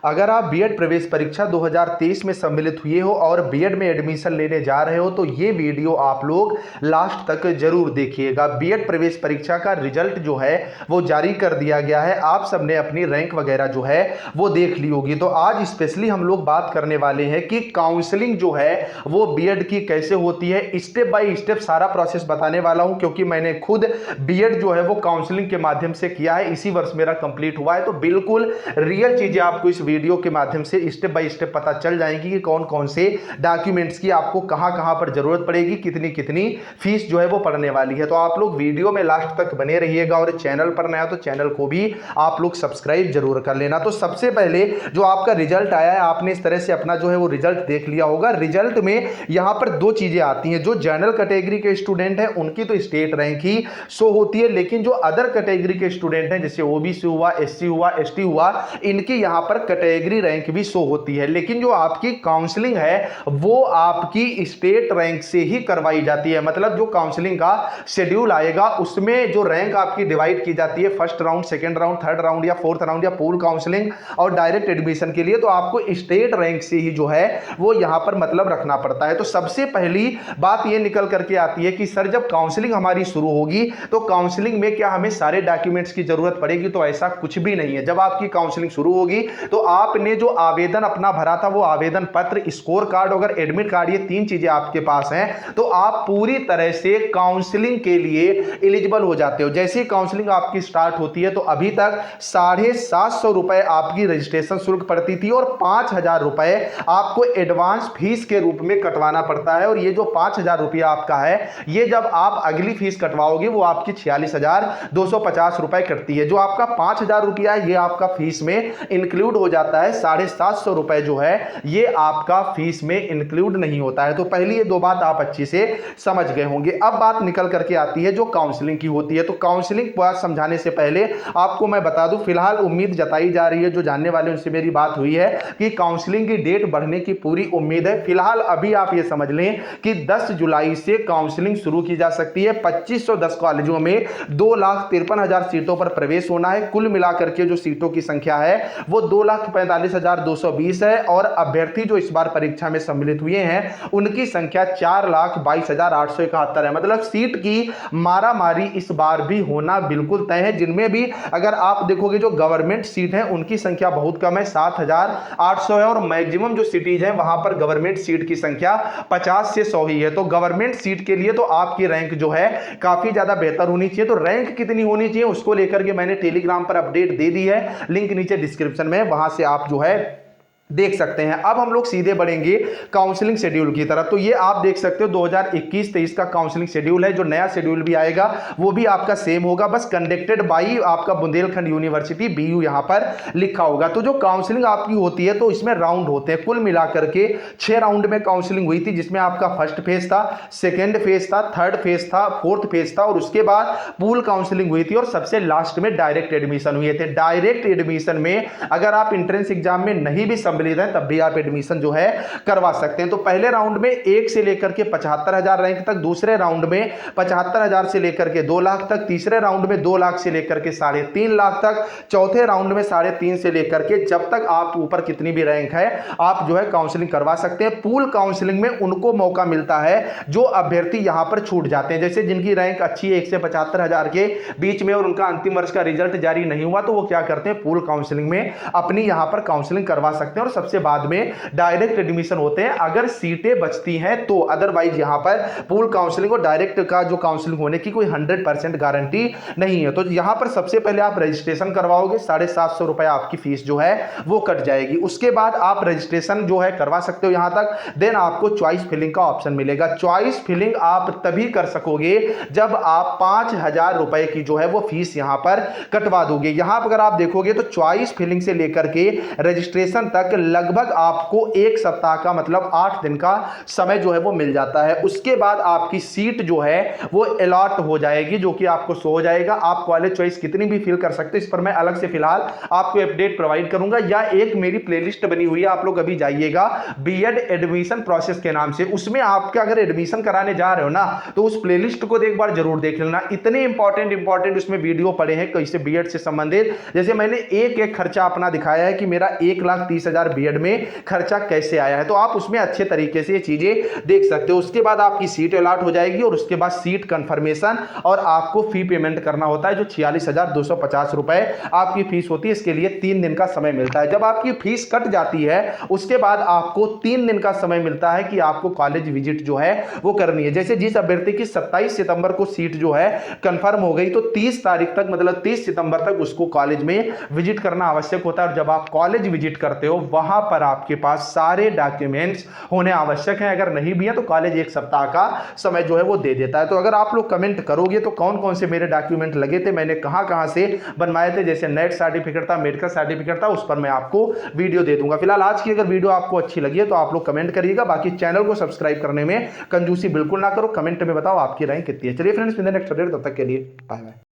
अगर आप बीएड प्रवेश परीक्षा 2023 में सम्मिलित हुए हो और बीएड में एडमिशन लेने जा रहे हो तो ये वीडियो आप लोग लास्ट तक जरूर देखिएगा। बीएड प्रवेश परीक्षा का रिजल्ट जो है वो जारी कर दिया गया है। आप सबने अपनी रैंक वगैरह जो है वो देख ली होगी। तो आज स्पेशली हम लोग बात करने वाले हैं कि काउंसलिंग जो है वो बीएड की कैसे होती है। स्टेप बाय स्टेप सारा प्रोसेस बताने वाला हूं, क्योंकि मैंने खुद बीएड जो है वो काउंसलिंग के माध्यम से किया है। इसी वर्ष मेरा कंप्लीट हुआ है, तो बिल्कुल रियल चीजें आपको इस वीडियो के माध्यम से स्टेप बाय स्टेप पता चल जाएंगी कि कौन कौन से डॉक्यूमेंट्स की आपको कहां कहां पर जरूरत पड़ेगी, कितनी कितनी फीस जो है वो पड़ने वाली है। तो आप लोग वीडियो में लास्ट तक बने रहिएगा और चैनल पर नया तो चैनल को भी आप लोग सब्सक्राइब जरूर कर लेना। तो सबसे पहले जो आपका रिजल्ट आया है, आपने इस तरह से अपना जो है वो रिजल्ट देख लिया होगा। रिजल्ट में यहां पर दो चीजें आती हैं। जो जनरल कैटेगरी के स्टूडेंट हैं उनकी तो स्टेट रैंक ही शो होती है, लेकिन जो अदर कैटेगरी के स्टूडेंट हैं जैसे ओबीसी हुआ, एससी हुआ, एसटी हुआ, इनकी यहां पर कैटेगरी रैंक भी शो होती है। लेकिन जो आपकी काउंसलिंग है वो आपकी स्टेट रैंक से ही करवाई जाती है। मतलब जो काउंसलिंग का शेड्यूल आएगा उसमें जो रैंक आपकी डिवाइड की जाती है, first round, second round, third round या फोर्थ राउंड या पूल काउंसलिंग और डायरेक्ट एडमिशन के लिए, तो आपको स्टेट रैंक से ही जो है वो यहां पर मतलब रखना पड़ता है। तो सबसे पहली बात ये निकल करके आती है कि सर जब काउंसलिंग हमारी शुरू होगी तो काउंसलिंग में क्या हमें सारे डॉक्यूमेंट्स की जरूरत पड़ेगी? तो ऐसा कुछ भी नहीं है। जब आपकी काउंसलिंग शुरू होगी तो आपने जो आवेदन अपना भरा था वो आवेदन पत्र, स्कोर कार्ड और एडमिट कार्ड, ये तीन चीजें आपके पास हैं, तो आप पूरी तरह से काउंसलिंग के लिए एलिजिबल हो जाते हो। जैसे ही काउंसलिंग आपकी स्टार्ट होती है तो अभी तक 750 रुपए आपकी रजिस्ट्रेशन शुल्क पड़ती थी और 5000 रुपए आपको एडवांस फीस के रूप में कटवाना पड़ता है। और ये जो 5000 रुपया आपका है, ये जब आप अगली फीस कटवाओगे वो आपकी 46,250 रुपए कटती है। जो आपका 5000 रुपया है ये आपका फीस में इंक्लूड हो जाता है, 750 रुपए जो है ये आपका फीस में इंक्लूड नहीं होता है। तो पहली ये दो बात आप अच्छी से समझ गए होंगे। अब बात निकल करके आती है जो काउंसलिंग की होती है। तो काउंसलिंग बात समझाने से पहले आपको मैं बता दूं, फिलहाल उम्मीद जताई जा रही है, जो जानने वाले उनसे मेरी बात हुई है कि काउंसलिंग की डेट बढ़ने की पूरी उम्मीद है। फिलहाल अभी आप ये समझ लें कि 10 जुलाई से काउंसलिंग शुरू की जा सकती है। 2510 कॉलेजों में 2,53,000 सीटों पर प्रवेश होना है। कुल मिलाकर के जो सीटों की संख्या है वो 2,45,220 है और अभ्यर्थी जो इस बार परीक्षा में सम्मिलित हुए हैं उनकी संख्या 4,22,871 है। मतलब सीट की मारामारी इस बार भी होना बिल्कुल तय है, जिनमें भी अगर आप देखोगे जो गवर्नमेंट सीट है उनकी संख्या बहुत कम है, 7,800 है, और मैक्सिमम जो सिटीज है वहां पर गवर्नमेंट सीट की संख्या 50 से 100 ही है। तो गवर्नमेंट सीट के लिए तो आपकी रैंक जो है काफी ज्यादा बेहतर होनी चाहिए। तो रैंक कितनी होनी चाहिए उसको लेकर के मैंने टेलीग्राम पर अपडेट दे दी है, लिंक नीचे डिस्क्रिप्शन में, वहां से आप जो है देख सकते हैं। अब हम लोग सीधे बढ़ेंगे काउंसलिंग शेड्यूल की तरफ। तो ये आप देख सकते हो 2021-23 का काउंसलिंग शेड्यूल है। जो नया शेड्यूल भी आएगा वो भी आपका सेम होगा, बस कंडक्टेड बाई आपका बुंदेलखंड यूनिवर्सिटी बीयू यहां पर लिखा होगा। तो जो काउंसलिंग आपकी होती है तो इसमें राउंड होते हैं, कुल मिलाकर के 6 राउंड में काउंसलिंग हुई थी, जिसमें आपका फर्स्ट फेज था, सेकेंड फेज था, थर्ड फेज था, फोर्थ फेज था और उसके बाद पूल काउंसलिंग हुई थी और सबसे लास्ट में डायरेक्ट एडमिशन हुए थे। डायरेक्ट एडमिशन में अगर आप एंट्रेंस एग्जाम में नहीं भी सम्मिलित हैं तब भी आप एडमिशन जो है करवा सकते हैं। तो पहले राउंड में 1 से लेकर के 75,000 रैंक तक, दूसरे राउंड में 75,000 से लेकर के 2 लाख तक, तीसरे राउंड में 2 लाख से लेकर के 3.5 लाख तक, चौथे राउंड में 3.5 से लेकर के, जब तक आप ऊपर कितनी भी रैंक है आप जो है काउंसलिंग करवा सकते हैं। पूल काउंसलिंग में उनको मौका मिलता है जो अभ्यर्थी यहां पर छूट जाते हैं, जैसे जिनकी रैंक अच्छी है 1 से 75,000 के बीच में और उनका अंतिम वर्ष का रिजल्ट जारी नहीं हुआ, तो वो क्या करते हैं पूल काउंसलिंग में अपनी यहां पर काउंसलिंग करवा सकते हैं और सबसे बाद में डायरेक्ट एडमिशन होते हैं अगर सीटें बचती हैं तो। अदरवाइज यहां पर पूल काउंसलिंग और डायरेक्ट का जो काउंसलिंग होने की कोई 100% गारंटी नहीं है। तो यहां पर सबसे पहले आप रजिस्ट्रेशन करवाओगे, 750 रुपए आपकी फीस जो है वो कट जाएगी। उसके बाद आप रजिस्ट्रेशन जो है करवा सकते हो यहां तक, देन आपको चॉइस फिलिंग का ऑप्शन मिलेगा। चॉइस फिलिंग आप तभी कर सकोगे जब आप 5,000 रुपए की जो है वो फीस यहां पर कटवा दोगे। यहां पर अगर आप देखोगे तो चॉइस फिलिंग से लेकर के रजिस्ट्रेशन तक तक लगभग आपको एक सप्ताह का मतलब 8 दिन का समय जो है वो मिल जाता है। उसके बाद आपकी सीट जो है वो अलॉट हो जाएगी, जो कि आपको शो हो जाएगा। आप कॉलेज चॉइस कितनी भी फिल कर सकते हो, इस पर मैं अलग से फिलहाल आपको अपडेट प्रोवाइड करूंगा, या एक मेरी प्लेलिस्ट बनी हुई है, आप लोग अभी जाइएगा बीएड एडमिशन प्रोसेस के नाम से, उसमें आपका अगर एडमिशन कराने जा रहे हो ना तो उस प्लेलिस्ट को एक बार जरूर देख लेना। इतने इंपॉर्टेंट उसमें वीडियो पड़े हैं कैसे बीएड से संबंधित, जैसे मैंने एक एक खर्चा अपना दिखाया है कि मेरा 1,30,000 बीएड में खर्चा कैसे आया है, तो आप उसमें अच्छे तरीके से ये चीजें देख सकते हो। उसके बाद आपकी सीट अलॉट हो जाएगी और उसके बाद सीट कंफर्मेशन और आपको फी पेमेंट करना होता है, जो 46,250 रुपए आपकी फीस होती है। इसके लिए 3 दिन का समय मिलता है। जब आपकी फीस कट जाती है उसके बाद आपको 3 दिन का समय मिलता है कि आपको कॉलेज विजिट जो है वो करनी है। जैसे जिस अभ्यर्थी की 27 सितंबर को सीट जो है कंफर्म हो गई, तो 30 तारीख तक मतलब 30 सितंबर तक उसको कॉलेज में विजिट करना आवश्यक होता है। और जब आप कॉलेज विजिट करते हो वहां पर आपके पास सारे डॉक्यूमेंट्स होने आवश्यक हैं, अगर नहीं भी है तो कॉलेज एक सप्ताह का समय जो है वो दे देता है। तो अगर आप लोग कमेंट करोगे तो कौन कौन से मेरे डॉक्यूमेंट लगे थे, मैंने कहां कहां से बनवाए थे, जैसे नेट सर्टिफिकेट था, मेडिकल सर्टिफिकेट था, उस पर मैं आपको वीडियो दे दूंगा। फिलहाल आज की अगर वीडियो आपको अच्छी लगी है तो आप लोग कमेंट करिएगा। बाकी चैनल को सब्सक्राइब करने में कंजूसी बिल्कुल ना करो, कमेंट में बताओ आपकी राय कितनी है। चलिए फ्रेंड्स, मिलते हैं नेक्स्ट अपडेट, तब तक के लिए बाय बाय।